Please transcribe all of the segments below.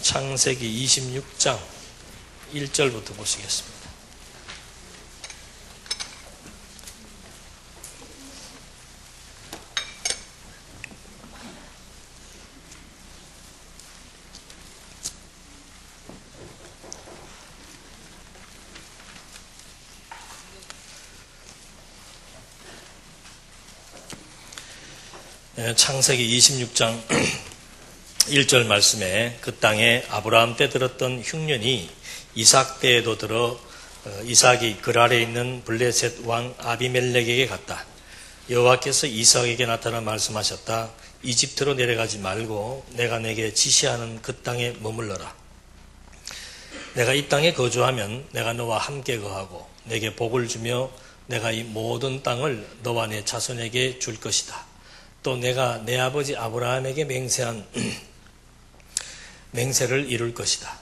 창세기 26장 1절부터 보시겠습니다. 창세기 26장 1절 말씀에 그 땅에 아브라함 때 들었던 흉년이 이삭 때에도 들어 이삭이 글 아래 있는 블레셋 왕 아비멜렉에게 갔다. 여호와께서 이삭에게 나타나 말씀하셨다. 이집트로 내려가지 말고 내가 내게 지시하는 그 땅에 머물러라. 내가 이 땅에 거주하면 내가 너와 함께 거하고 내게 복을 주며 내가 이 모든 땅을 너와 내 자손에게 줄 것이다. 또 내가 내 아버지 아브라함에게 맹세한 맹세를 이룰 것이다.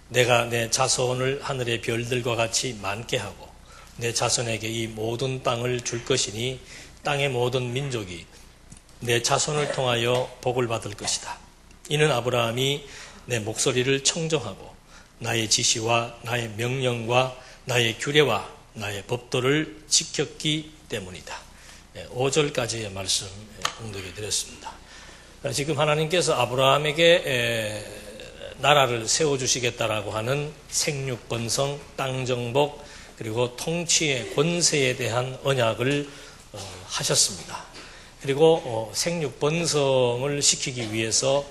내가 내 자손을 하늘의 별들과 같이 많게 하고 내 자손에게 이 모든 땅을 줄 것이니 땅의 모든 민족이 내 자손을 통하여 복을 받을 것이다. 이는 아브라함이 내 목소리를 청정하고 나의 지시와 나의 명령과 나의 규례와 나의 법도를 지켰기 때문이다. 5절까지의 말씀 공독해 드렸습니다. 지금 하나님께서 아브라함에게 나라를 세워주시겠다라고 하는 생육번성, 땅정복, 그리고 통치의 권세에 대한 언약을 하셨습니다. 그리고 생육번성을 시키기 위해서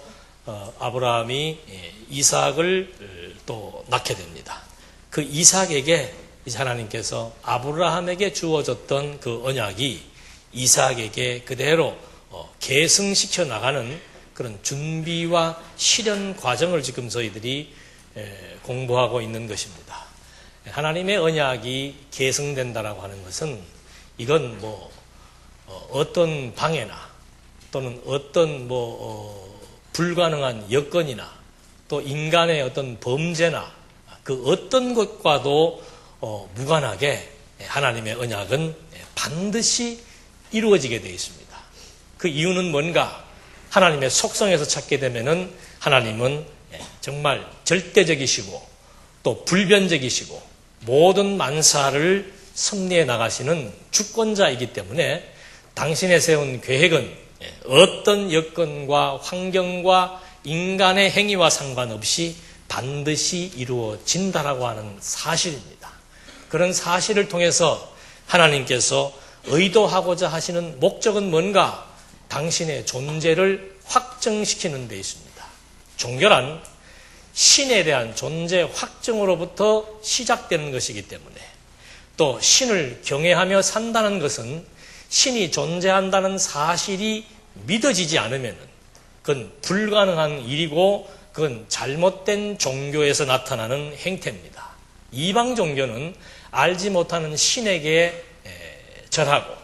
아브라함이 이삭을 또 낳게 됩니다. 그 이삭에게 이제 하나님께서 아브라함에게 주어졌던 그 언약이 이삭에게 그대로 계승시켜 나가는 그런 준비와 실현 과정을 지금 저희들이 공부하고 있는 것입니다. 하나님의 언약이 계승된다라고 하는 것은 이건 어떤 방해나 또는 어떤 불가능한 여건이나 또 인간의 어떤 범죄나 그 어떤 것과도 무관하게 하나님의 언약은 반드시 이루어지게 되어 있습니다. 그 이유는 뭔가? 하나님의 속성에서 찾게 되면은 하나님은 정말 절대적이시고 또 불변적이시고 모든 만사를 섭리해 나가시는 주권자이기 때문에 당신의 세운 계획은 어떤 여건과 환경과 인간의 행위와 상관없이 반드시 이루어진다라고 하는 사실입니다. 그런 사실을 통해서 하나님께서 의도하고자 하시는 목적은 뭔가? 당신의 존재를 확정시키는 데 있습니다. 종교란 신에 대한 존재 확정으로부터 시작되는 것이기 때문에 또 신을 경외하며 산다는 것은 신이 존재한다는 사실이 믿어지지 않으면 그건 불가능한 일이고 그건 잘못된 종교에서 나타나는 행태입니다. 이방 종교는 알지 못하는 신에게 절하고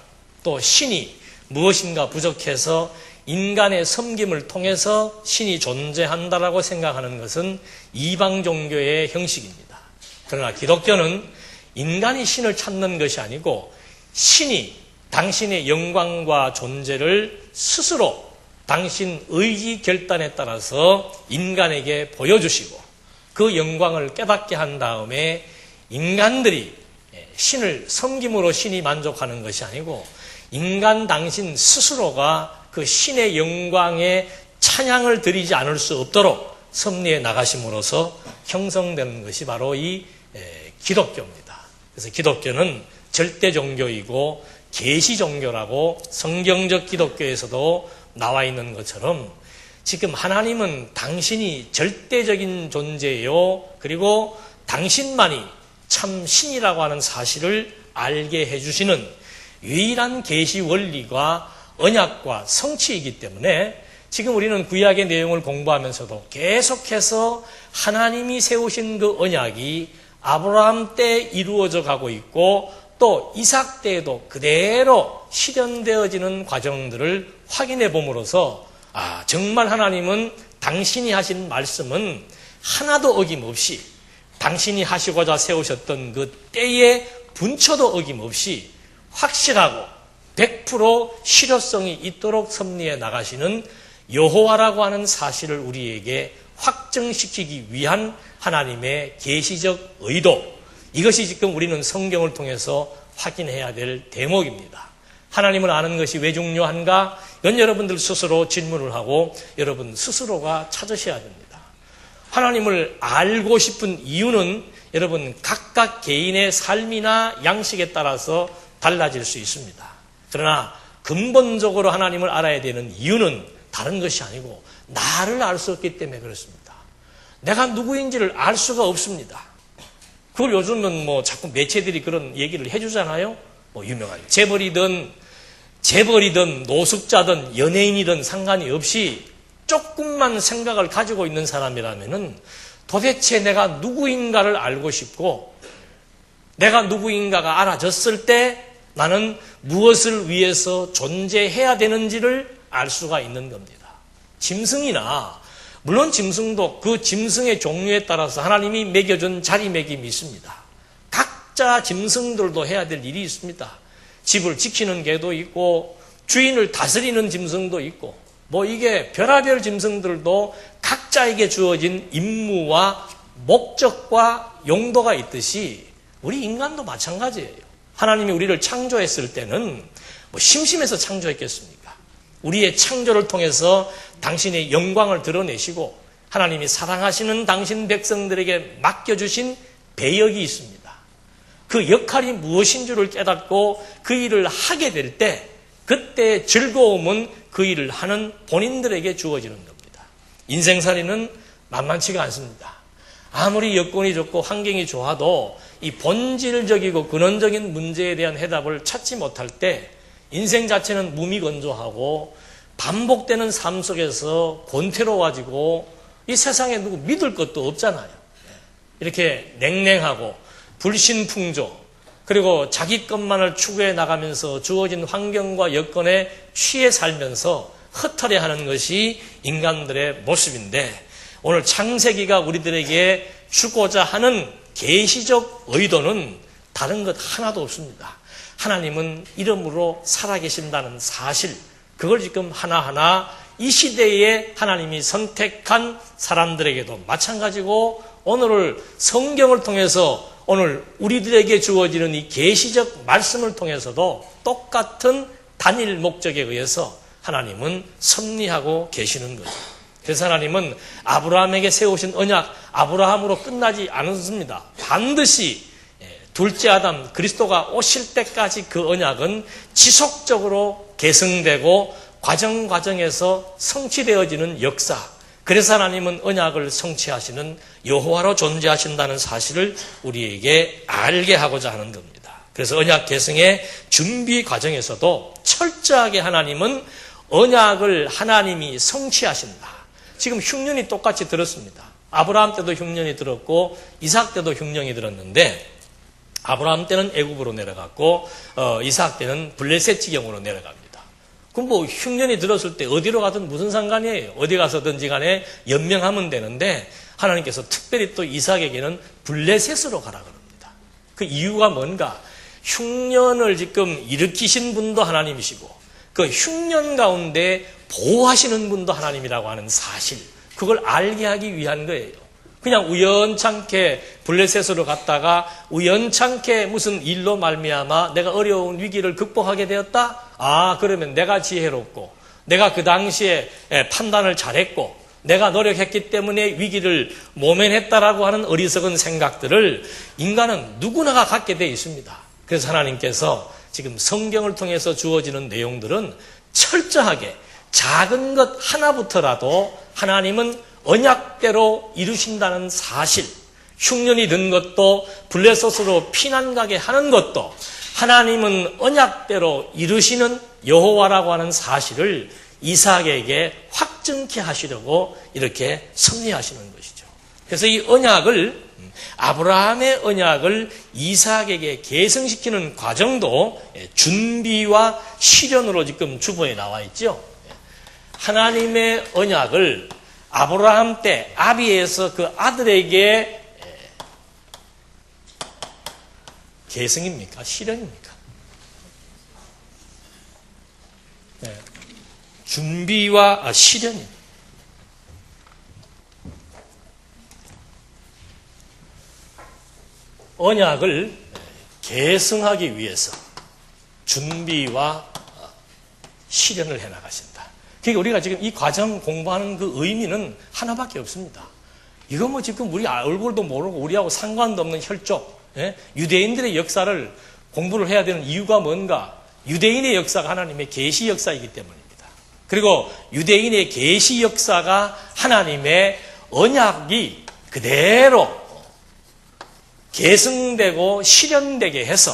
또 신이 무엇인가 부족해서 인간의 섬김을 통해서 신이 존재한다라고 생각하는 것은 이방 종교의 형식입니다. 그러나 기독교는 인간이 신을 찾는 것이 아니고 신이 당신의 영광과 존재를 스스로 당신 의지 결단에 따라서 인간에게 보여주시고 그 영광을 깨닫게 한 다음에 인간들이 신을 섬김으로 신이 만족하는 것이 아니고 인간 당신 스스로가 그 신의 영광에 찬양을 드리지 않을 수 없도록 섭리해 나가심으로써 형성되는 것이 바로 이 기독교입니다. 그래서 기독교는 절대 종교이고 계시 종교라고 성경적 기독교에서도 나와 있는 것처럼 지금 하나님은 당신이 절대적인 존재요. 그리고 당신만이 참 신이라고 하는 사실을 알게 해주시는 유일한 계시 원리가 언약과 성취이기 때문에 지금 우리는 구약의 내용을 공부하면서도 계속해서 하나님이 세우신 그 언약이 아브라함 때 이루어져 가고 있고 또 이삭 때에도 그대로 실현되어지는 과정들을 확인해 봄으로써 정말 하나님은 당신이 하신 말씀은 하나도 어김없이 당신이 하시고자 세우셨던 그 때의 분초도 어김없이 확실하고 100% 실효성이 있도록 섭리해 나가시는 여호와라고 하는 사실을 우리에게 확증시키기 위한 하나님의 계시적 의도, 이것이 지금 우리는 성경을 통해서 확인해야 될 대목입니다. 하나님을 아는 것이 왜 중요한가? 이건 여러분들 스스로 질문을 하고 여러분 스스로가 찾으셔야 됩니다. 하나님을 알고 싶은 이유는 여러분 각각 개인의 삶이나 양식에 따라서 달라질 수 있습니다. 그러나 근본적으로 하나님을 알아야 되는 이유는 다른 것이 아니고 나를 알 수 없기 때문에 그렇습니다. 내가 누구인지를 알 수가 없습니다. 그걸 요즘은 자꾸 매체들이 그런 얘기를 해주잖아요. 유명한 재벌이든 노숙자든 연예인이든 상관이 없이 조금만 생각을 가지고 있는 사람이라면은 도대체 내가 누구인가를 알고 싶고 내가 누구인가가 알아졌을 때 나는 무엇을 위해서 존재해야 되는지를 알 수가 있는 겁니다. 짐승이나 물론 짐승도 그 짐승의 종류에 따라서 하나님이 매겨준 자리매김이 있습니다. 각자 짐승들도 해야 될 일이 있습니다. 집을 지키는 개도 있고 주인을 다스리는 짐승도 있고 이게 별하별 짐승들도 각자에게 주어진 임무와 목적과 용도가 있듯이 우리 인간도 마찬가지예요. 하나님이 우리를 창조했을 때는 심심해서 창조했겠습니까? 우리의 창조를 통해서 당신의 영광을 드러내시고 하나님이 사랑하시는 당신 백성들에게 맡겨주신 배역이 있습니다. 그 역할이 무엇인 줄을 깨닫고 그 일을 하게 될 때 그때의 즐거움은 그 일을 하는 본인들에게 주어지는 겁니다. 인생살이는 만만치가 않습니다. 아무리 여건이 좋고 환경이 좋아도 이 본질적이고 근원적인 문제에 대한 해답을 찾지 못할 때 인생 자체는 무미건조하고 반복되는 삶 속에서 곤태로워지고 이 세상에 누구 믿을 것도 없잖아요. 이렇게 냉랭하고 불신풍조 그리고 자기 것만을 추구해 나가면서 주어진 환경과 여건에 취해 살면서 흩어려하는 것이 인간들의 모습인데 오늘 창세기가 우리들에게 주고자 하는 계시적 의도는 다른 것 하나도 없습니다. 하나님은 이름으로 살아계신다는 사실, 그걸 지금 하나하나 이 시대에 하나님이 선택한 사람들에게도 마찬가지고 오늘을 성경을 통해서 오늘 우리들에게 주어지는 이 계시적 말씀을 통해서도 똑같은 단일 목적에 의해서 하나님은 섭리하고 계시는 거죠. 그래서 하나님은 아브라함에게 세우신 언약, 아브라함으로 끝나지 않습니다. 반드시 둘째 아담 그리스도가 오실 때까지 그 언약은 지속적으로 계승되고 과정에서 성취되어지는 역사. 그래서 하나님은 언약을 성취하시는 여호와로 존재하신다는 사실을 우리에게 알게 하고자 하는 겁니다. 그래서 언약 계승의 준비 과정에서도 철저하게 하나님은 언약을 하나님이 성취하신다. 지금 흉년이 똑같이 들었습니다. 아브라함 때도 흉년이 들었고 이삭 때도 흉년이 들었는데 아브라함 때는 애굽으로 내려갔고 이삭 때는 블레셋 지경으로 내려갑니다. 그럼 흉년이 들었을 때 어디로 가든 무슨 상관이에요. 어디 가서든지 간에 연명하면 되는데 하나님께서 특별히 또 이삭에게는 블레셋으로 가라 그럽니다. 그 이유가 뭔가? 흉년을 지금 일으키신 분도 하나님이시고 그 흉년 가운데 보호하시는 분도 하나님이라고 하는 사실, 그걸 알게 하기 위한 거예요. 그냥 우연찮게 블레셋으로 갔다가 우연찮게 무슨 일로 말미암아 내가 어려운 위기를 극복하게 되었다? 그러면 내가 지혜롭고 내가 그 당시에 판단을 잘했고 내가 노력했기 때문에 위기를 모면했다라고 하는 어리석은 생각들을 인간은 누구나가 갖게 돼 있습니다. 그래서 하나님께서 지금 성경을 통해서 주어지는 내용들은 철저하게 작은 것 하나부터라도 하나님은 언약대로 이루신다는 사실, 흉년이 든 것도 블레셋으로 피난 가게 하는 것도 하나님은 언약대로 이루시는 여호와라고 하는 사실을 이삭에게 확증케 하시려고 이렇게 섭리하시는 것이죠. 그래서 이 언약을 아브라함의 언약을 이삭에게 계승시키는 과정도 준비와 실현으로 지금 주보에 나와 있죠. 하나님의 언약을 아브라함 때 아비에서 그 아들에게 계승입니까? 실현입니까? 준비와 실현입니다. 언약을 계승하기 위해서 준비와 실현을 해나가신다. 그러니까 우리가 지금 이 과정 공부하는 그 의미는 하나밖에 없습니다. 이거 뭐 지금 우리 얼굴도 모르고 우리하고 상관도 없는 혈족, 유대인들의 역사를 공부를 해야 되는 이유가 뭔가? 유대인의 역사가 하나님의 계시 역사이기 때문입니다. 그리고 유대인의 계시 역사가 하나님의 언약이 그대로 계승되고 실현되게 해서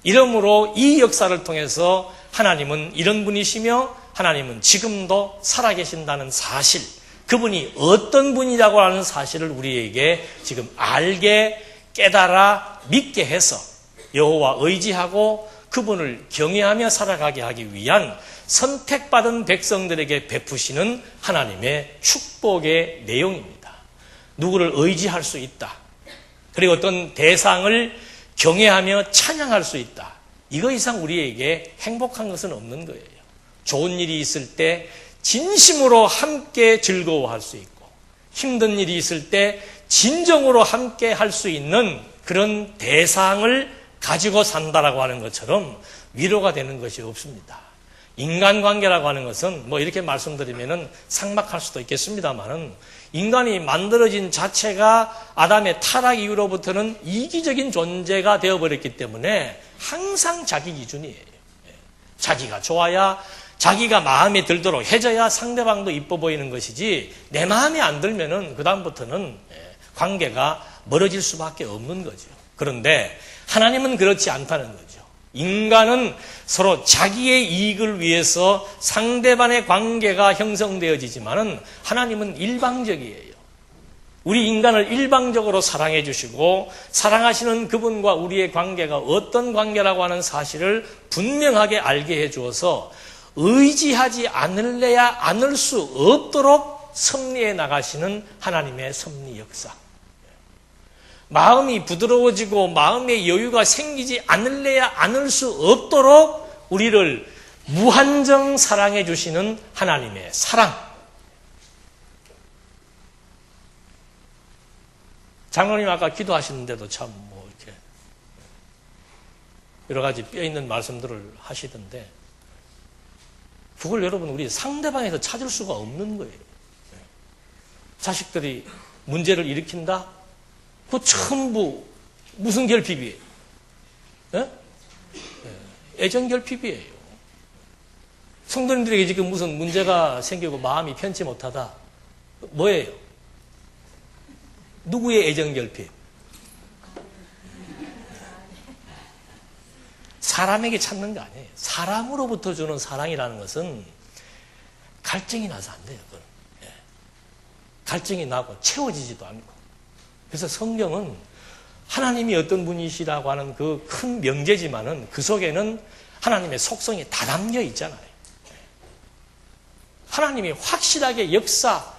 이러므로 이 역사를 통해서 하나님은 이런 분이시며 하나님은 지금도 살아계신다는 사실, 그분이 어떤 분이라고 하는 사실을 우리에게 지금 알게 깨달아 믿게 해서 여호와 의지하고 그분을 경외하며 살아가게 하기 위한 선택받은 백성들에게 베푸시는 하나님의 축복의 내용입니다. 누구를 의지할 수 있다. 그리고 어떤 대상을 경외하며 찬양할 수 있다. 이거 이상 우리에게 행복한 것은 없는 거예요. 좋은 일이 있을 때 진심으로 함께 즐거워할 수 있고 힘든 일이 있을 때 진정으로 함께 할 수 있는 그런 대상을 가지고 산다라고 하는 것처럼 위로가 되는 것이 없습니다. 인간관계라고 하는 것은 뭐 이렇게 말씀드리면은 삭막할 수도 있겠습니다만은 인간이 만들어진 자체가 아담의 타락 이후로부터는 이기적인 존재가 되어버렸기 때문에 항상 자기 기준이에요. 자기가 좋아야 자기가 마음에 들도록 해줘야 상대방도 이뻐 보이는 것이지 내 마음에 안 들면은 그다음부터는 관계가 멀어질 수밖에 없는 거죠. 그런데 하나님은 그렇지 않다는 거죠. 인간은 서로 자기의 이익을 위해서 상대방의 관계가 형성되어지지만은 하나님은 일방적이에요. 우리 인간을 일방적으로 사랑해 주시고 사랑하시는 그분과 우리의 관계가 어떤 관계라고 하는 사실을 분명하게 알게 해 주어서 의지하지 않을래야 않을 수 없도록 섭리해 나가시는 하나님의 섭리 역사. 마음이 부드러워지고 마음의 여유가 생기지 않을래야 않을 수 없도록 우리를 무한정 사랑해 주시는 하나님의 사랑. 장로님 아까 기도하시는데도 참 뭐 이렇게 여러 가지 뼈 있는 말씀들을 하시던데 그걸 여러분 우리 상대방에서 찾을 수가 없는 거예요. 자식들이 문제를 일으킨다? 그 전부 무슨 결핍이에요? 애정 결핍이에요. 성도님들에게 지금 무슨 문제가 생기고 마음이 편치 못하다. 뭐예요? 누구의 애정 결핍? 사람에게 찾는 거 아니에요. 사람으로부터 주는 사랑이라는 것은 갈증이 나서 안 돼요. 그건. 갈증이 나고 채워지지도 않고. 그래서 성경은 하나님이 어떤 분이시라고 하는 그 큰 명제지만은 그 속에는 하나님의 속성이 다 담겨 있잖아요. 하나님이 확실하게 역사,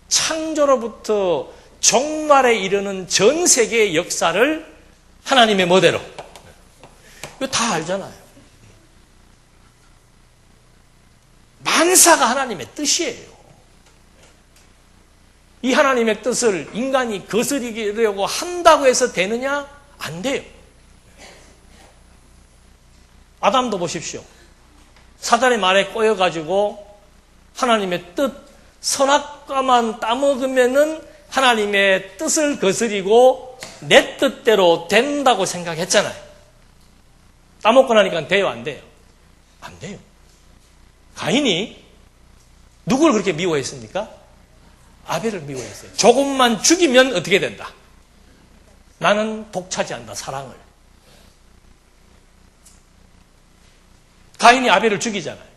창조로부터 종말에 이르는 전 세계의 역사를 하나님의 멋대로 이거 다 알잖아요. 만사가 하나님의 뜻이에요. 이 하나님의 뜻을 인간이 거스르려고 한다고 해서 되느냐? 안 돼요. 아담도 보십시오. 사단의 말에 꼬여가지고 하나님의 뜻, 선악과만 따먹으면은 하나님의 뜻을 거스리고 내 뜻대로 된다고 생각했잖아요. 따먹고 나니까 돼요, 안 돼요? 안 돼요. 가인이 누구를 그렇게 미워했습니까? 아벨을 미워했어요. 조금만 죽이면 어떻게 된다? 나는 독차지한다, 사랑을. 가인이 아벨을 죽이잖아요.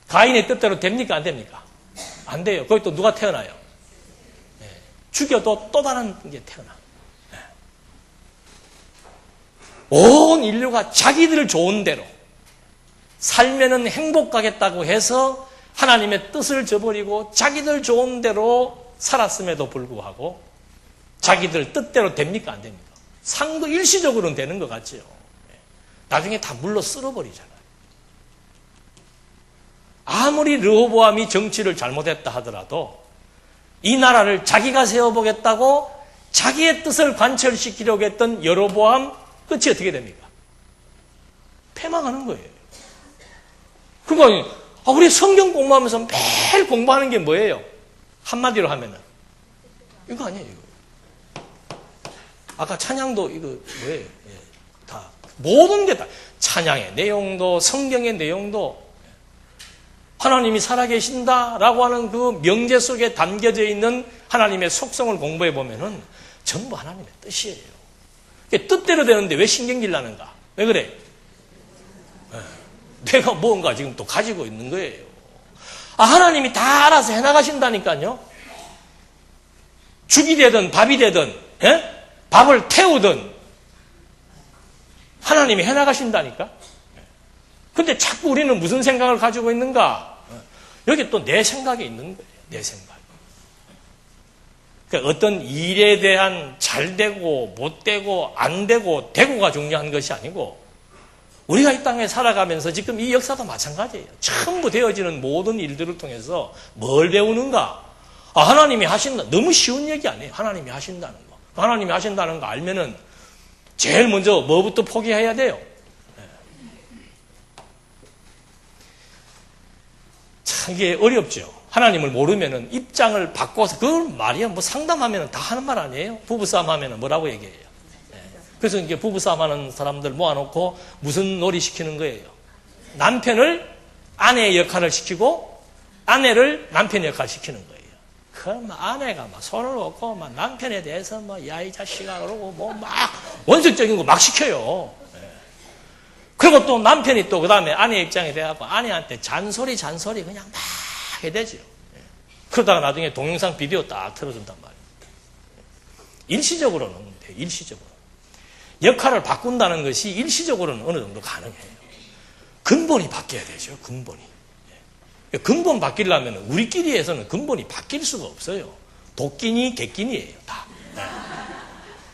가인의 뜻대로 됩니까? 안 됩니까? 안 돼요. 거기 또 누가 태어나요? 죽여도 또 다른 게 태어나. 온 인류가 자기들 좋은 대로 살면은 행복하겠다고 해서 하나님의 뜻을 저버리고 자기들 좋은 대로 살았음에도 불구하고 자기들 뜻대로 됩니까? 안 됩니까? 상도 일시적으로는 되는 것 같지요. 나중에 다 물러 쓸어버리잖아요. 아무리 르호보암이 정치를 잘못했다 하더라도 이 나라를 자기가 세워보겠다고 자기의 뜻을 관철시키려고 했던 여로보암 끝이 어떻게 됩니까? 패망하는 거예요. 그러니까 우리 성경 공부하면서 매일 공부하는 게 뭐예요? 한마디로 하면은 이거 아니에요. 이거. 아까 찬양도 이거 뭐예요? 예, 다 모든 게 다 찬양의 내용도 성경의 내용도 하나님이 살아계신다라고 하는 그 명제 속에 담겨져 있는 하나님의 속성을 공부해 보면은 전부 하나님의 뜻이에요. 뜻대로 되는데 왜 신경질 나는가? 왜 그래? 내가 뭔가 지금 또 가지고 있는 거예요. 하나님이 다 알아서 해나가신다니까요. 죽이 되든 밥이 되든 밥을 태우든 하나님이 해나가신다니까. 근데 자꾸 우리는 무슨 생각을 가지고 있는가? 여기 또 내 생각이 있는 거예요. 내 생각. 그러니까 어떤 일에 대한 잘 되고 못 되고 안 되고 되고가 중요한 것이 아니고 우리가 이 땅에 살아가면서 지금 이 역사도 마찬가지예요. 전부 되어지는 모든 일들을 통해서 뭘 배우는가? 하나님이 하신다. 너무 쉬운 얘기 아니에요. 하나님이 하신다는 거. 하나님이 하신다는 거 알면은 제일 먼저 뭐부터 포기해야 돼요? 참 이게 어렵죠. 하나님을 모르면은 입장을 바꿔서 그걸 말이야 뭐 상담하면은 다 하는 말 아니에요? 부부싸움 하면은 뭐라고 얘기해요? 그래서 이제 부부싸움 하는 사람들 모아놓고 무슨 놀이 시키는 거예요? 남편을 아내의 역할을 시키고 아내를 남편의 역할을 시키는 거예요. 그럼 아내가 막 손을 놓고 막 남편에 대해서 뭐 야 이 자식아 그러고 뭐 막 원색적인 거 막 시켜요. 그리고 또 남편이 또 그 다음에 아내 입장에 대하고 아내한테 잔소리 그냥 막 해대죠. 그러다가 나중에 동영상 비디오 딱 틀어준단 말이에요. 일시적으로는 돼요. 일시적으로. 역할을 바꾼다는 것이 일시적으로는 어느 정도 가능해요. 근본이 바뀌어야 되죠. 근본이. 근본 바뀌려면 우리끼리 해서는 근본이 바뀔 수가 없어요. 도끼니 객끼니예요. 다.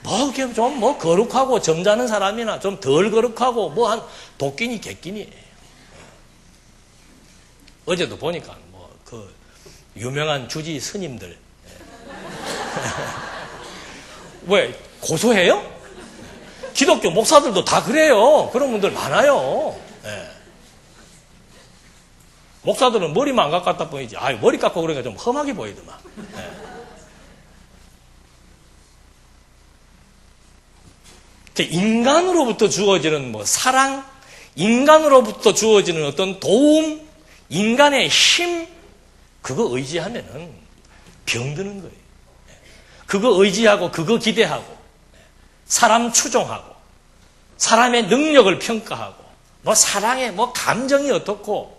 뭐 좀 뭐 거룩하고 점잖은 사람이나 좀 덜 거룩하고 뭐 한 도끼니 객끼니예요. 어제도 보니까 뭐 그 유명한 주지 스님들 왜 고소해요? 기독교 목사들도 다 그래요. 그런 분들 많아요. 네. 목사들은 머리만 안 깎았다 보이지. 머리 깎고 그러니까 좀 험하게 보이더만. 네. 인간으로부터 주어지는 뭐 사랑, 인간으로부터 주어지는 어떤 도움, 인간의 힘, 그거 의지하면은 병드는 거예요. 그거 의지하고, 그거 기대하고, 사람 추종하고, 사람의 능력을 평가하고, 뭐 사랑의 뭐 감정이 어떻고,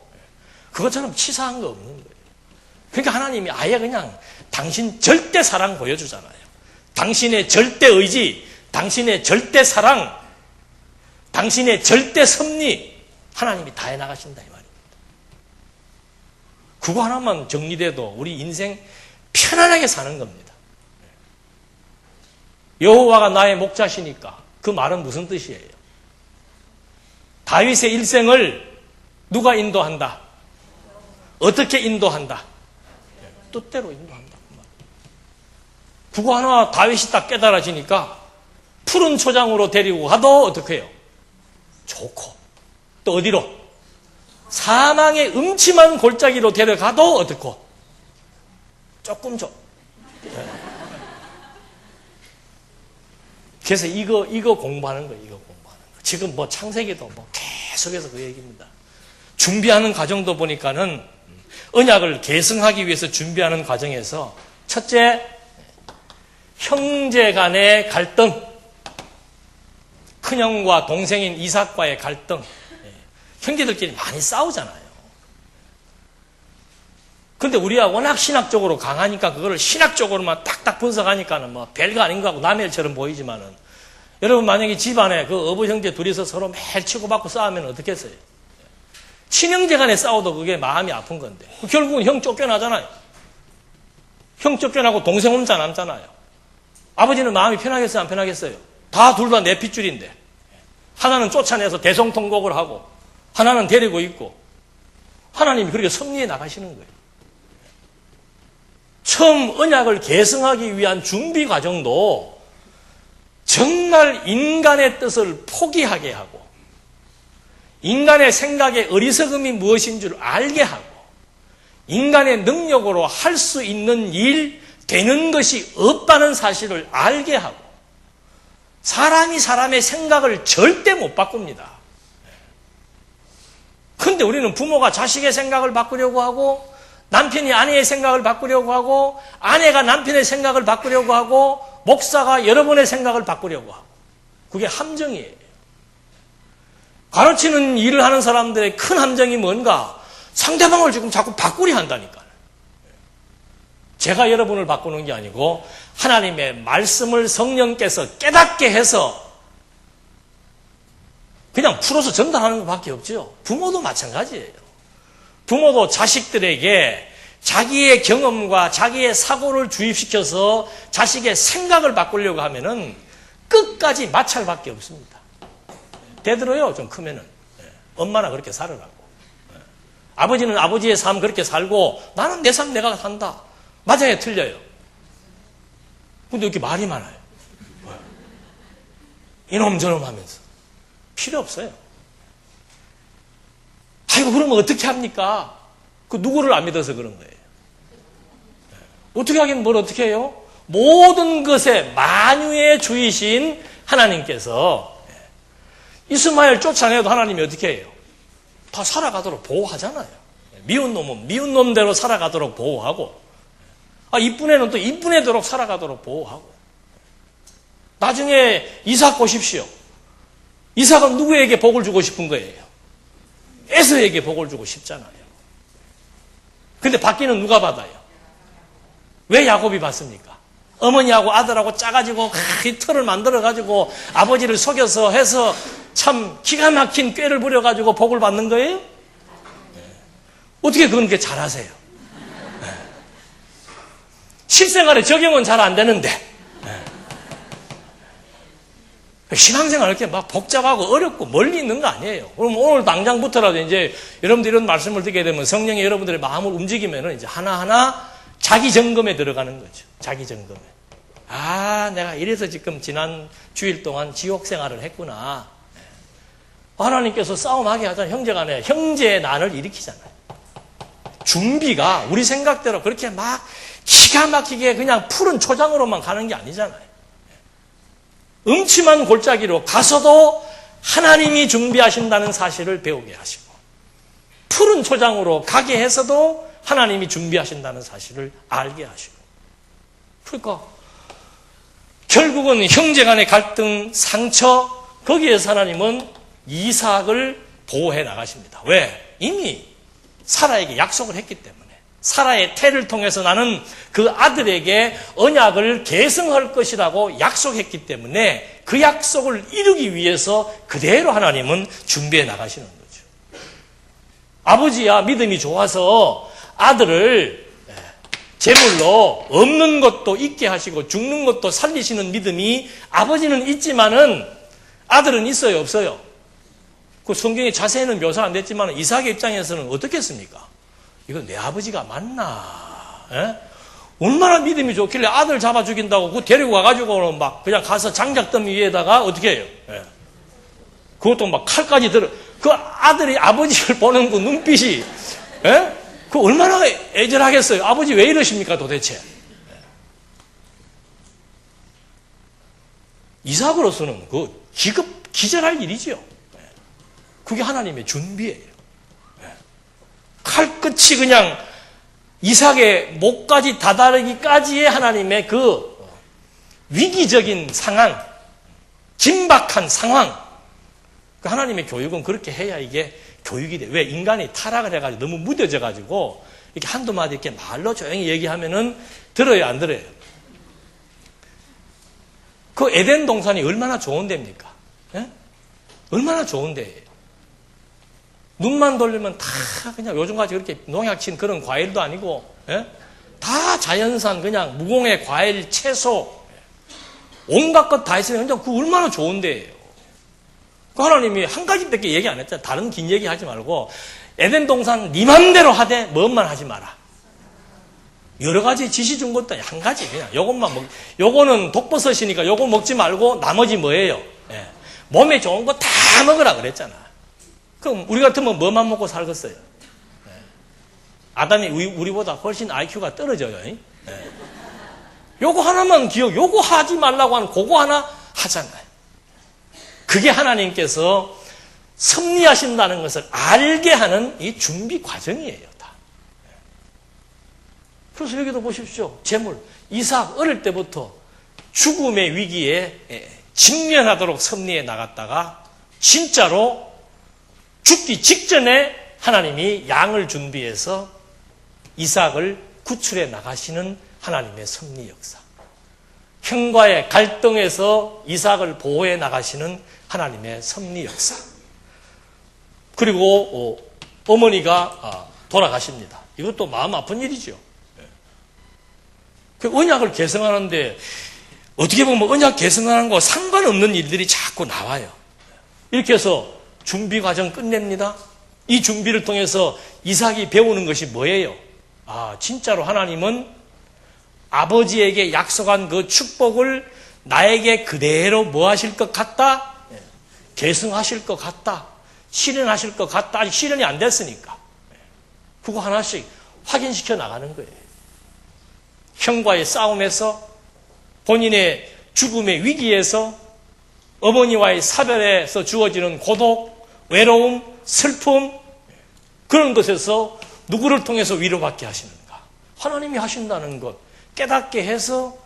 그것처럼 치사한 거 없는 거예요. 그러니까 하나님이 아예 그냥 당신 절대 사랑 보여주잖아요. 당신의 절대 의지, 당신의 절대 사랑, 당신의 절대 섭리, 하나님이 다 해나가신다 이 말입니다. 그거 하나만 정리돼도 우리 인생 편안하게 사는 겁니다. 여호와가 나의 목자시니까 그 말은 무슨 뜻이에요? 다윗의 일생을 누가 인도한다? 어떻게 인도한다? 뜻대로 인도한다. 그거 하나 다윗이 딱 깨달아지니까 푸른 초장으로 데리고 가도 어떻게 해요? 좋고. 또 어디로? 사망의 음침한 골짜기로 데려가도 어떻고? 조금 줘. 그래서 이거 공부하는 거예요. 이거 공부하는 거. 지금 뭐 창세기도 뭐 계속해서 그 얘기입니다. 준비하는 과정도 보니까는 언약을 계승하기 위해서 준비하는 과정에서 첫째, 형제 간의 갈등. 큰형과 동생인 이삭과의 갈등. 형제들끼리 많이 싸우잖아요. 근데 우리가 워낙 신학적으로 강하니까 그거를 신학적으로만 딱딱 분석하니까는 뭐 별거 아닌 거 하고 남의 일처럼 보이지만은 여러분 만약에 집안에 그 어부 형제 둘이서 서로 매일 치고받고 싸우면 어떻겠어요? 친형제 간에 싸워도 그게 마음이 아픈 건데 결국은 형 쫓겨나잖아요. 형 쫓겨나고 동생 혼자 남잖아요. 아버지는 마음이 편하겠어요? 안 편하겠어요? 다 둘 다 내 핏줄인데 하나는 쫓아내서 대성통곡을 하고 하나는 데리고 있고 하나님이 그렇게 섭리해 나가시는 거예요. 처음 언약을 계승하기 위한 준비 과정도 정말 인간의 뜻을 포기하게 하고 인간의 생각의 어리석음이 무엇인 줄 알게 하고 인간의 능력으로 할 수 있는 일, 되는 것이 없다는 사실을 알게 하고 사람이 사람의 생각을 절대 못 바꿉니다. 그런데 우리는 부모가 자식의 생각을 바꾸려고 하고 남편이 아내의 생각을 바꾸려고 하고 아내가 남편의 생각을 바꾸려고 하고 목사가 여러분의 생각을 바꾸려고 하고 그게 함정이에요. 가르치는 일을 하는 사람들의 큰 함정이 뭔가? 상대방을 지금 자꾸 바꾸려 한다니까요. 제가 여러분을 바꾸는 게 아니고 하나님의 말씀을 성령께서 깨닫게 해서 그냥 풀어서 전달하는 것밖에 없죠. 부모도 마찬가지예요. 부모도 자식들에게 자기의 경험과 자기의 사고를 주입시켜서 자식의 생각을 바꾸려고 하면은 끝까지 마찰밖에 없습니다. 되들어요, 좀 크면은. 엄마나 그렇게 살으라고. 아버지는 아버지의 삶 그렇게 살고 나는 내 삶 내가 산다. 맞아요, 틀려요. 근데 이렇게 말이 많아요. 이놈저놈 하면서. 필요 없어요. 아이고, 그러면 어떻게 합니까? 그 누구를 안 믿어서 그런 거예요. 어떻게 하긴 뭘 어떻게 해요? 모든 것에 만유의 주이신 하나님께서 이스마엘 쫓아내도 하나님이 어떻게 해요? 다 살아가도록 보호하잖아요. 미운 놈은 미운 놈대로 살아가도록 보호하고 이쁜 애는 또 이쁜 애대로 살아가도록 보호하고 나중에 이삭 보십시오. 이삭은 누구에게 복을 주고 싶은 거예요? 에서에게 복을 주고 싶잖아요. 근데 받기는 누가 받아요? 왜 야곱이 받습니까? 어머니하고 아들하고 짜가지고 이 틀을 만들어가지고 아버지를 속여서 해서 참 기가 막힌 꾀를 부려가지고 복을 받는 거예요? 어떻게 그렇게 잘하세요? 실생활에 적용은 잘 안 되는데 신앙생활 이렇게 막 복잡하고 어렵고 멀리 있는 거 아니에요. 그럼 오늘 당장부터라도 이제 여러분들 이런 말씀을 듣게 되면 성령이 여러분들의 마음을 움직이면은 이제 하나하나 자기 점검에 들어가는 거죠. 자기 점검에. 내가 이래서 지금 지난 주일 동안 지옥 생활을 했구나. 하나님께서 싸움하게 하잖아요. 형제 간에 형제의 난을 일으키잖아요. 준비가 우리 생각대로 그렇게 막 기가 막히게 그냥 푸른 초장으로만 가는 게 아니잖아요. 음침한 골짜기로 가서도 하나님이 준비하신다는 사실을 배우게 하시고 푸른 초장으로 가게 해서도 하나님이 준비하신다는 사실을 알게 하시고 그러니까 결국은 형제 간의 갈등, 상처 거기에서 하나님은 이삭을 보호해 나가십니다. 왜? 이미 사라에게 약속을 했기 때문에 사라의 태를 통해서 나는 그 아들에게 언약을 계승할 것이라고 약속했기 때문에 그 약속을 이루기 위해서 그대로 하나님은 준비해 나가시는 거죠. 아버지야 믿음이 좋아서 아들을 제물로 없는 것도 있게 하시고 죽는 것도 살리시는 믿음이 아버지는 있지만은 아들은 있어요, 없어요? 그 성경에 자세히는 묘사 안 됐지만 이삭의 입장에서는 어떻겠습니까? 이거 내 아버지가 맞나? 얼마나 믿음이 좋길래 아들 잡아 죽인다고 그거 데리고 가가지고 막 그냥 가서 장작더미 위에다가 어떻게 해요? 그것도 막 칼까지 들어. 그 아들이 아버지를 보는 그 눈빛이, 그 얼마나 애절하겠어요? 아버지 왜 이러십니까 도대체? 이삭으로서는 그 기절할 일이죠. 그게 하나님의 준비예요. 칼끝이 그냥 이삭의 목까지 다다르기까지의 하나님의 그 위기적인 상황, 긴박한 상황. 그 하나님의 교육은 그렇게 해야 이게 교육이 돼. 왜? 인간이 타락을 해가지고 너무 무뎌져가지고 이렇게 한두 마디 이렇게 말로 조용히 얘기하면은 들어요, 안 들어요? 그 에덴 동산이 얼마나 좋은 데입니까? 얼마나 좋은 데예요. 눈만 돌리면 다 그냥 요즘같이 그렇게 농약 친 그런 과일도 아니고 다 자연산 그냥 무공해 과일, 채소 온갖 것 다 있으면 그냥 그 얼마나 좋은 데예요. 그 하나님이 한 가지밖에 얘기 안 했잖아요. 다른 긴 얘기 하지 말고 에덴 동산 네 맘대로 하되 뭔만 하지 마라. 여러 가지 지시 준 것도 한 가지 그냥 요것만 요거는 독버섯이니까 요거 먹지 말고 나머지 뭐예요? 예. 몸에 좋은 거 다 먹으라 그랬잖아. 그럼 우리 같으면 뭐만 먹고 살겠어요? 예. 아담이 우리보다 훨씬 IQ가 떨어져요. 예. 요거 하나만 요거 하지 말라고 하는 그거 하나 하잖아요. 그게 하나님께서 섭리하신다는 것을 알게 하는 이 준비 과정이에요. 다. 그래서 여기도 보십시오. 제물 이삭 어릴 때부터 죽음의 위기에 직면하도록 섭리해 나갔다가 진짜로 죽기 직전에 하나님이 양을 준비해서 이삭을 구출해 나가시는 하나님의 섭리 역사. 형과의 갈등에서 이삭을 보호해 나가시는 하나님의 섭리 역사. 그리고 어머니가 돌아가십니다. 이것도 마음 아픈 일이죠. 그 언약을 계승하는데 어떻게 보면 언약 계승하는 거 상관없는 일들이 자꾸 나와요. 이렇게 해서 준비 과정 끝냅니다. 이 준비를 통해서 이삭이 배우는 것이 뭐예요? 진짜로 하나님은 아버지에게 약속한 그 축복을 나에게 그대로 뭐 하실 것 같다? 계승하실 것 같다. 실현하실 것 같다. 아직 실현이 안 됐으니까. 그거 하나씩 확인시켜 나가는 거예요. 형과의 싸움에서 본인의 죽음의 위기에서 어머니와의 사별에서 주어지는 고독, 외로움, 슬픔 그런 것에서 누구를 통해서 위로받게 하시는가? 하나님이 하신다는 것 깨닫게 해서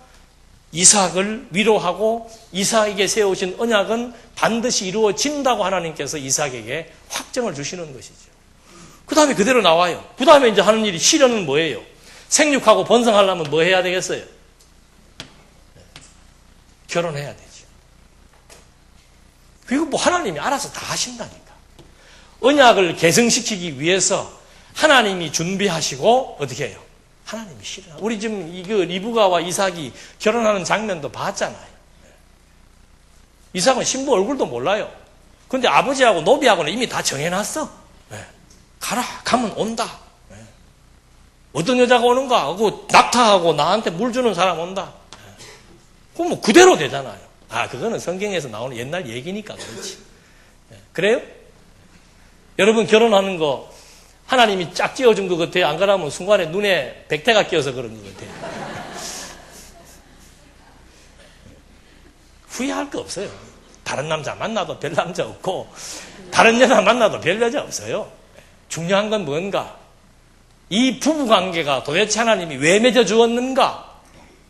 이삭을 위로하고 이삭에게 세우신 언약은 반드시 이루어진다고 하나님께서 이삭에게 확정을 주시는 것이죠. 그 다음에 그대로 나와요. 그 다음에 이제 하는 일이 실현은 뭐예요? 생육하고 번성하려면 뭐 해야 되겠어요? 결혼해야 되죠. 그리고 뭐 하나님이 알아서 다 하신다니까. 언약을 계승시키기 위해서 하나님이 준비하시고 어떻게 해요? 하나님이 실현하고. 우리 지금 리브가와 이삭이 결혼하는 장면도 봤잖아요. 이삭은 신부 얼굴도 몰라요. 그런데 아버지하고 노비하고는 이미 다 정해놨어. 가라, 가면 온다. 어떤 여자가 오는가 하고 낙타하고 나한테 물 주는 사람 온다. 그럼 뭐 그대로 되잖아요. 그거는 성경에서 나오는 옛날 얘기니까 그렇지. 그래요? 여러분 결혼하는 거 하나님이 짝 지어준 것 같아요? 안 그러면 순간에 눈에 백태가 끼어서 그런 것 같아요. 후회할 거 없어요. 다른 남자 만나도 별 남자 없고 다른 여자 만나도 별 여자 없어요. 중요한 건 뭔가? 이 부부관계가 도대체 하나님이 왜 맺어 주었는가?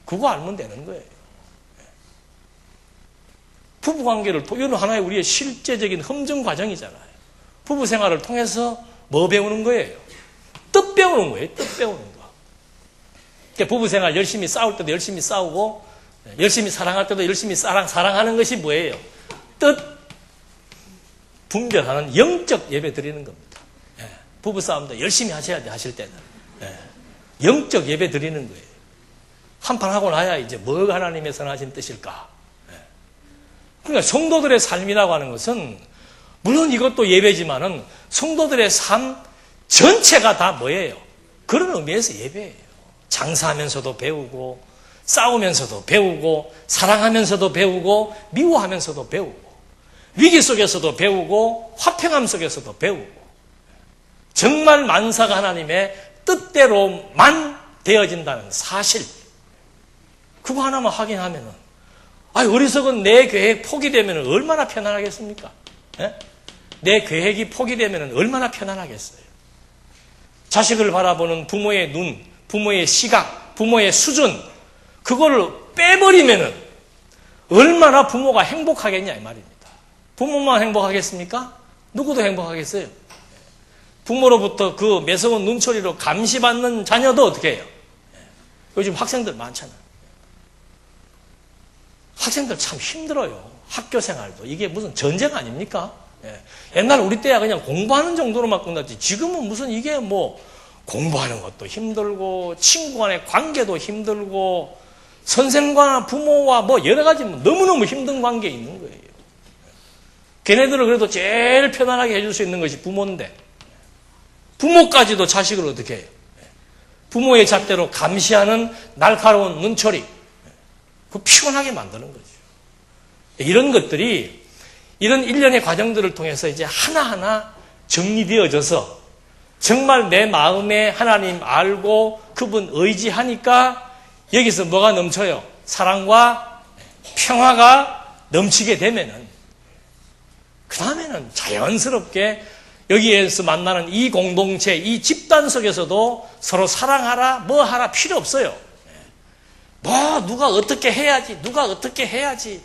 그거 알면 되는 거예요. 부부관계를 이건 하나의 우리의 실제적인 험정 과정이잖아요. 부부 생활을 통해서 뭐 배우는 거예요? 뜻 배우는 거예요. 뜻 배우는 거. 그러니까 부부 생활 열심히 싸울 때도 열심히 싸우고 열심히 사랑할 때도 열심히 사랑하는 것이 뭐예요? 뜻 분별하는 영적 예배 드리는 겁니다. 부부 싸움도 열심히 하셔야 돼, 하실 때는. 영적 예배 드리는 거예요. 한판 하고 나야 이제 뭐가 하나님의 선하신 뜻일까? 그러니까 성도들의 삶이라고 하는 것은 물론 이것도 예배지만은 성도들의 삶 전체가 다 뭐예요? 그런 의미에서 예배예요. 장사하면서도 배우고 싸우면서도 배우고 사랑하면서도 배우고 미워하면서도 배우고 위기 속에서도 배우고 화평함 속에서도 배우고 정말 만사가 하나님의 뜻대로만 되어진다는 사실 그거 하나만 확인하면은 어리석은 내 계획 포기되면 얼마나 편안하겠습니까? 내 계획이 포기되면 얼마나 편안하겠어요? 자식을 바라보는 부모의 눈, 부모의 시각, 부모의 수준 그거를 빼버리면은 얼마나 부모가 행복하겠냐 이 말입니다. 부모만 행복하겠습니까? 누구도 행복하겠어요? 부모로부터 그 매서운 눈초리로 감시받는 자녀도 어떻게 해요? 요즘 학생들 많잖아요. 학생들 참 힘들어요. 학교 생활도. 이게 무슨 전쟁 아닙니까? 옛날 우리 때야 그냥 공부하는 정도로만 끝났지. 지금은 무슨 이게 뭐 공부하는 것도 힘들고 친구 간의 관계도 힘들고 선생과 부모와 뭐 여러 가지 너무너무 힘든 관계에 있는 거예요. 걔네들을 그래도 제일 편안하게 해줄 수 있는 것이 부모인데 부모까지도 자식을 어떻게 해요? 부모의 잣대로 감시하는 날카로운 눈초리, 그 피곤하게 만드는 거죠. 이런 것들이 이런 일련의 과정들을 통해서 이제 하나하나 정리되어져서 정말 내 마음에 하나님 알고 그분 의지하니까 여기서 뭐가 넘쳐요? 사랑과 평화가 넘치게 되면은 그 다음에는 자연스럽게 여기에서 만나는 이 공동체, 이 집단 속에서도 서로 사랑하라, 뭐 하라 필요 없어요. 뭐 누가 어떻게 해야지, 누가 어떻게 해야지.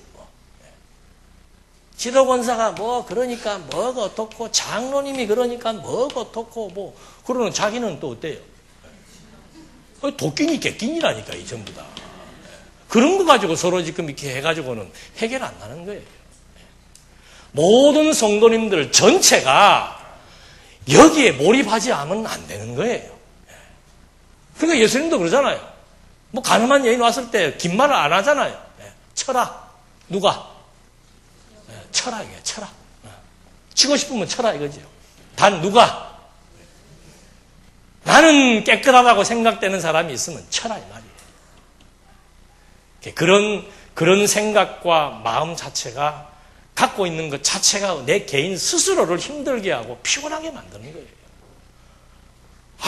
지도권사가 뭐 그러니까 뭐가 어떻고, 장로님이 그러니까 뭐가 어떻고, 뭐 그러는 자기는 또 어때요? 도끼니 개끼니라니까 이 전부 다. 그런 거 가지고 서로 지금 이렇게 해가지고는 해결 안 나는 거예요. 모든 성도님들 전체가 여기에 몰입하지 않으면 안 되는 거예요. 그러니까 예수님도 그러잖아요. 뭐 가늠한 여인 왔을 때 긴 말을 안 하잖아요. 쳐라. 누가? 쳐라 이게 쳐라. 치고 싶으면 쳐라 이거죠. 단 누가? 나는 깨끗하다고 생각되는 사람이 있으면 쳐라 이 말이에요. 그런 생각과 마음 자체가 갖고 있는 것 자체가 내 개인 스스로를 힘들게 하고 피곤하게 만드는 거예요.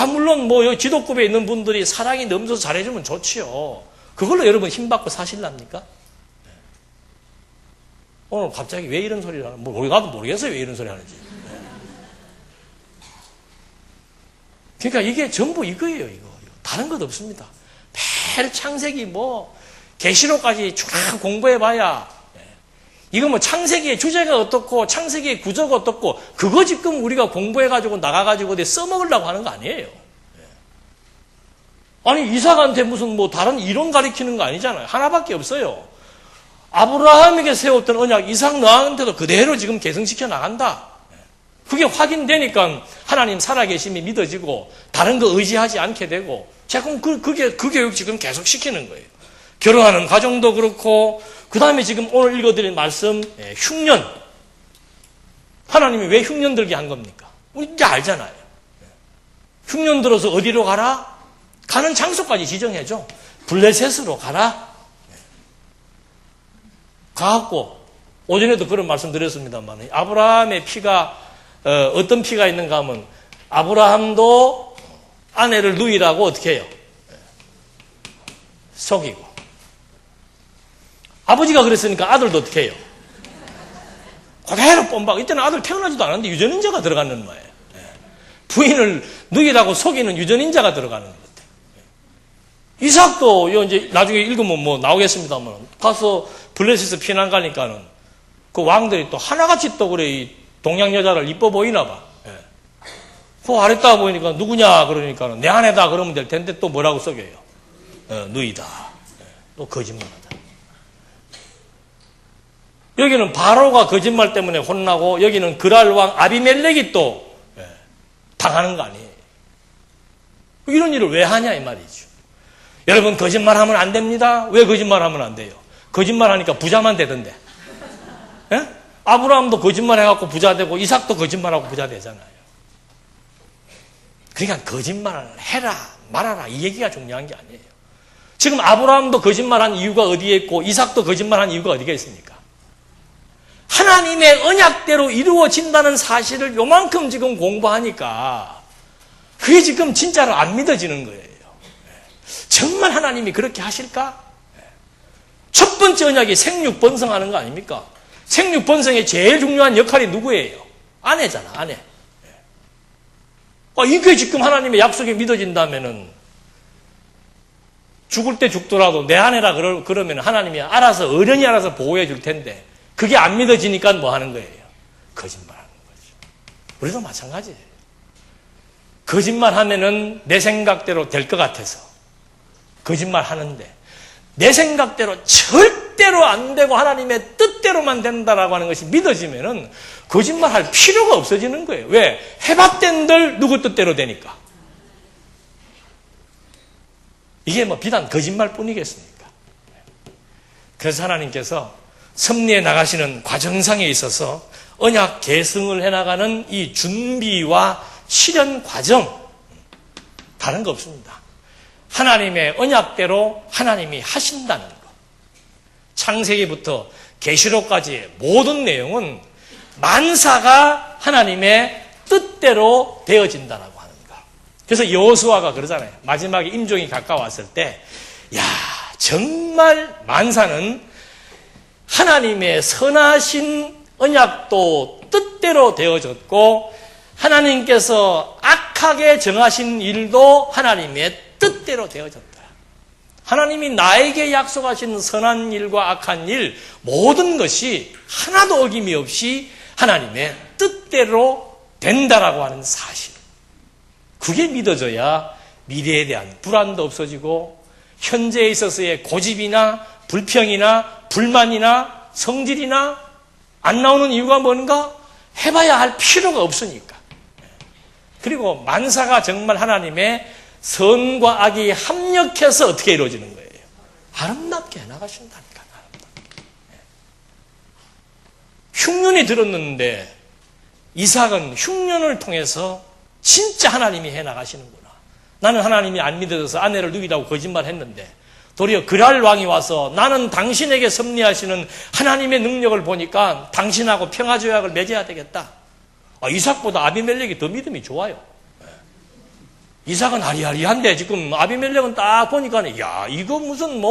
물론 뭐 지도급에 있는 분들이 사랑이 넘쳐서 잘해주면 좋지요. 그걸로 여러분 힘받고 사실랍니까? 오늘 갑자기 왜 이런 소리를 하는, 나도 모르겠어요. 왜 이런 소리 하는지. 그러니까 이게 전부 이거예요, 이거. 다른 것 없습니다. 매일 창세기 계시록까지 쭉 공부해봐야, 이거 창세기의 주제가 어떻고, 창세기의 구조가 어떻고, 그거 지금 우리가 공부해가지고 나가가지고 어디 써먹으려고 하는 거 아니에요. 아니, 이삭한테 무슨 다른 이론 가리키는 거 아니잖아요. 하나밖에 없어요. 아브라함에게 세웠던 언약, 이삭 너한테도 그대로 지금 계승시켜 나간다. 그게 확인되니까 하나님 살아계심이 믿어지고 다른 거 의지하지 않게 되고 자꾸 그 교육 지금 계속 시키는 거예요. 결혼하는 가정도 그렇고 그 다음에 지금 오늘 읽어드린 말씀 흉년. 하나님이 왜 흉년 들게 한 겁니까? 우리 이제 알잖아요. 흉년 들어서 어디로 가라? 가는 장소까지 지정해줘. 블레셋으로 가라. 가갖고 오전에도 그런 말씀 드렸습니다만 아브라함의 피가 어떤 피가 있는가 하면 아브라함도 아내를 누이라고 어떻게 해요? 속이고 아버지가 그랬으니까 아들도 어떻게 해요? 그대로 뽐박. 이때는 아들 태어나지도 않았는데 유전인자가 들어가는 거예요. 부인을 누이라고 속이는 유전인자가 들어가는 것 같아요. 이삭도 이제 나중에 읽으면 나오겠습니다만 가서 블레셋에서 피난 가니까는 그 왕들이 또 하나같이 또 그래 이 동양 여자를 이뻐 보이나 봐. 그 아랬다 보이니까 누구냐 그러니까는 내 아내다 그러면 될 텐데 또 뭐라고 속여요? 누이다. 또 거짓말하다. 여기는 바로가 거짓말 때문에 혼나고 여기는 그랄 왕 아비멜렉이 또 당하는 거 아니에요. 이런 일을 왜 하냐 이 말이죠. 여러분 거짓말하면 안 됩니다. 왜 거짓말하면 안 돼요? 거짓말하니까 부자만 되던데. 예? 아브라함도 거짓말해갖고 부자 되고 이삭도 거짓말하고 부자 되잖아요. 그러니까 거짓말을 해라 말아라 이 얘기가 중요한 게 아니에요. 지금 아브라함도 거짓말한 이유가 어디에 있고 이삭도 거짓말한 이유가 어디가 있습니까? 하나님의 언약대로 이루어진다는 사실을 요만큼 지금 공부하니까 그게 지금 진짜로 안 믿어지는 거예요. 정말 하나님이 그렇게 하실까? 첫 번째 언약이 생육번성하는 거 아닙니까? 생육번성의 제일 중요한 역할이 누구예요? 아내잖아, 아내. 이게 지금 하나님의 약속이 믿어진다면은 죽을 때 죽더라도 내 아내라 그러면 하나님이 어련히 알아서 보호해 줄 텐데 그게 안 믿어지니까 뭐 하는 거예요? 거짓말하는 거죠. 우리도 마찬가지예요. 거짓말하면은 내 생각대로 될 것 같아서 거짓말하는데 내 생각대로 절대로 안 되고 하나님의 뜻대로만 된다라고 하는 것이 믿어지면은 거짓말할 필요가 없어지는 거예요. 왜? 해봤댄들 누구 뜻대로 되니까. 이게 비단 거짓말뿐이겠습니까? 그래서 하나님께서 섭리해 나가시는 과정상에 있어서 언약 계승을 해나가는 이 준비와 실현 과정 다른 거 없습니다. 하나님의 언약대로 하나님이 하신다는 것. 창세기부터 계시록까지의 모든 내용은 만사가 하나님의 뜻대로 되어진다라고 하는 것. 그래서 여호수아가 그러잖아요. 마지막에 임종이 가까웠을 때, 야, 정말 만사는 하나님의 선하신 언약도 뜻대로 되어졌고, 하나님께서 악하게 정하신 일도 하나님의 뜻대로 되어졌다. 하나님이 나에게 약속하신 선한 일과 악한 일, 모든 것이 하나도 어김이 없이 하나님의 뜻대로 된다라고 하는 사실. 그게 믿어져야 미래에 대한 불안도 없어지고, 현재에 있어서의 고집이나 불평이나 불만이나 성질이나 안 나오는 이유가 뭔가? 해봐야 할 필요가 없으니까. 그리고 만사가 정말 하나님의 선과 악이 합력해서 어떻게 이루어지는 거예요? 아름답게 해나가신다니까. 흉년이 들었는데 이삭은 흉년을 통해서 진짜 하나님이 해나가시는구나. 나는 하나님이 안 믿어져서 아내를 누이라고 거짓말했는데 도리어 그랄 왕이 와서 나는 당신에게 섭리하시는 하나님의 능력을 보니까 당신하고 평화조약을 맺어야 되겠다. 이삭보다 아비멜렉이 더 믿음이 좋아요. 이삭은 아리아리한데 지금 아비멜렉은 딱 보니까 야, 이거 무슨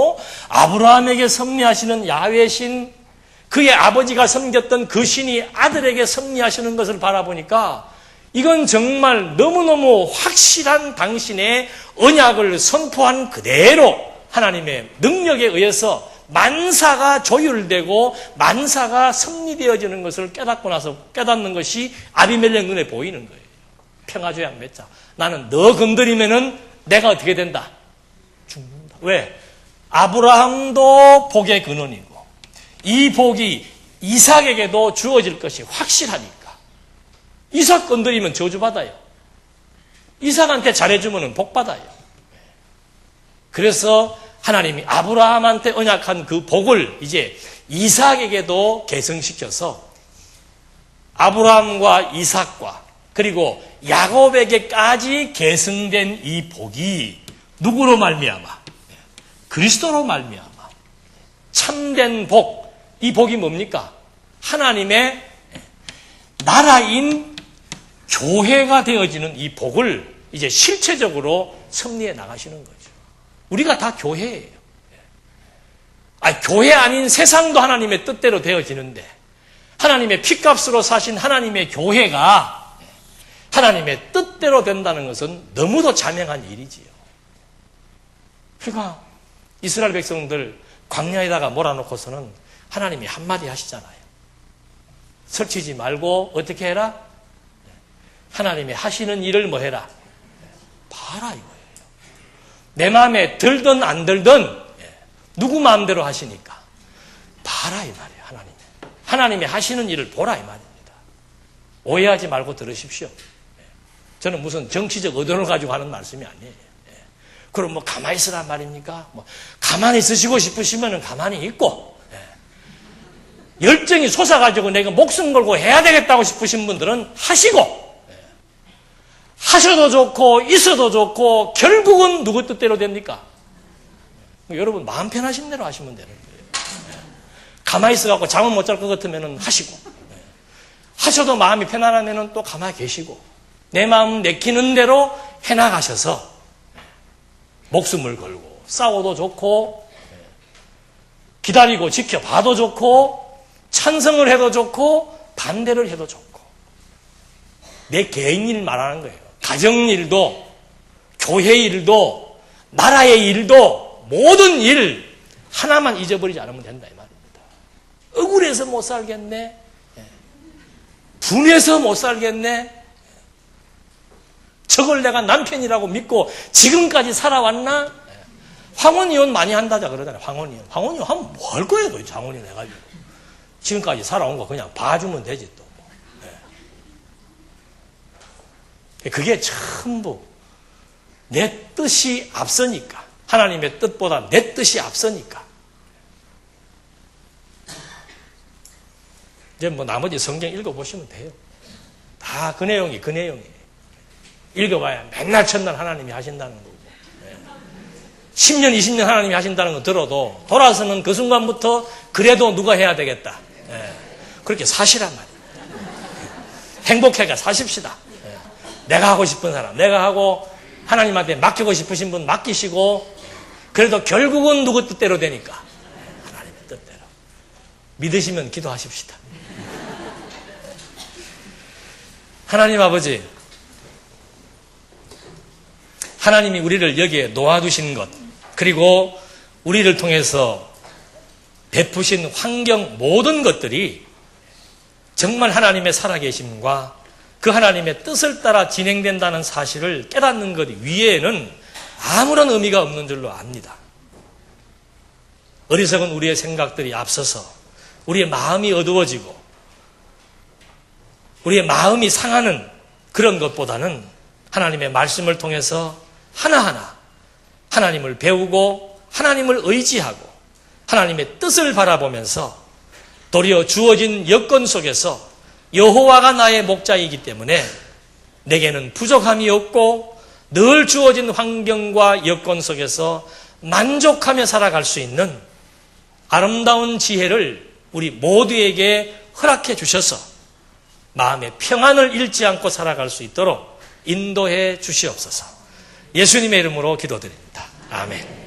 아브라함에게 섭리하시는 야훼 신, 그의 아버지가 섬겼던 그 신이 아들에게 섭리하시는 것을 바라보니까 이건 정말 너무너무 확실한 당신의 언약을 선포한 그대로 하나님의 능력에 의해서 만사가 조율되고 만사가 섭리되어지는 것을 깨닫고 나서 깨닫는 것이 아비멜렉 눈에 보이는 거예요. 평화조약 맺자. 나는 너 건드리면은 내가 어떻게 된다? 죽는다. 왜? 아브라함도 복의 근원이고 이 복이 이삭에게도 주어질 것이 확실하니까. 이삭 건드리면 저주받아요. 이삭한테 잘해주면 복받아요. 그래서 하나님이 아브라함한테 언약한 그 복을 이제 이삭에게도 계승시켜서 아브라함과 이삭과 그리고 야곱에게까지 계승된 이 복이 누구로 말미암아? 그리스도로 말미암아. 참된 복. 이 복이 뭡니까? 하나님의 나라인 교회가 되어지는 이 복을 이제 실체적으로 섭리해 나가시는 거죠. 우리가 다 교회예요. 교회 아닌 세상도 하나님의 뜻대로 되어지는데 하나님의 피값으로 사신 하나님의 교회가 하나님의 뜻대로 된다는 것은 너무도 자명한 일이지요. 그러니까 이스라엘 백성들 광야에다가 몰아놓고서는 하나님이 한마디 하시잖아요. 설치지 말고 어떻게 해라? 하나님이 하시는 일을 뭐 해라? 봐라 이거예요. 내 마음에 들든 안 들든 누구 마음대로 하시니까 봐라 이 말이에요. 하나님이 하시는 일을 보라 이 말입니다. 오해하지 말고 들으십시오. 저는 무슨 정치적 의도를 가지고 하는 말씀이 아니에요. 그럼 가만히 있으란 말입니까? 가만히 있으시고 싶으시면 가만히 있고, 열정이 솟아가지고 내가 목숨 걸고 해야 되겠다고 싶으신 분들은 하시고, 하셔도 좋고, 있어도 좋고, 결국은 누구 뜻대로 됩니까? 여러분, 마음 편하신 대로 하시면 되는 거예요. 가만히 있어갖고 잠을 못 잘 것 같으면 하시고, 하셔도 마음이 편안하면 또 가만히 계시고, 내 마음 내키는 대로 해나가셔서 목숨을 걸고 싸워도 좋고 기다리고 지켜봐도 좋고 찬성을 해도 좋고 반대를 해도 좋고 내 개인 일 말하는 거예요. 가정 일도 교회 일도 나라의 일도 모든 일 하나만 잊어버리지 않으면 된다 이 말입니다. 억울해서 못 살겠네. 분해서 못 살겠네. 저걸 내가 남편이라고 믿고 지금까지 살아왔나? 황혼이혼 많이 한다자 그러잖아요. 황혼이혼. 황혼이혼 하면 뭐 할 거예요? 도대체 황혼이혼 해가지고. 지금까지 살아온 거 그냥 봐주면 되지 또. 그게 전부 내 뜻이 앞서니까. 하나님의 뜻보다 내 뜻이 앞서니까. 이제 나머지 성경 읽어보시면 돼요. 다 그 내용이에요. 읽어봐야 맨날 첫날 하나님이 하신다는 거고. 10년, 20년 하나님이 하신다는 거 들어도 돌아서는 그 순간부터 그래도 누가 해야 되겠다. 그렇게 사시란 말이에요. 행복하게 사십시다. 내가 하고 싶은 사람, 내가 하고 하나님한테 맡기고 싶으신 분 맡기시고, 그래도 결국은 누구 뜻대로 되니까 하나님의 뜻대로 믿으시면 기도하십시다. 하나님 아버지, 하나님이 우리를 여기에 놓아두신 것, 그리고 우리를 통해서 베푸신 환경 모든 것들이 정말 하나님의 살아계심과 그 하나님의 뜻을 따라 진행된다는 사실을 깨닫는 것 위에는 아무런 의미가 없는 줄로 압니다. 어리석은 우리의 생각들이 앞서서 우리의 마음이 어두워지고 우리의 마음이 상하는 그런 것보다는 하나님의 말씀을 통해서 하나하나 하나님을 배우고 하나님을 의지하고 하나님의 뜻을 바라보면서 도리어 주어진 여건 속에서 여호와가 나의 목자이기 때문에 내게는 부족함이 없고 늘 주어진 환경과 여건 속에서 만족하며 살아갈 수 있는 아름다운 지혜를 우리 모두에게 허락해 주셔서 마음의 평안을 잃지 않고 살아갈 수 있도록 인도해 주시옵소서. 예수님의 이름으로 기도드립니다. 아멘.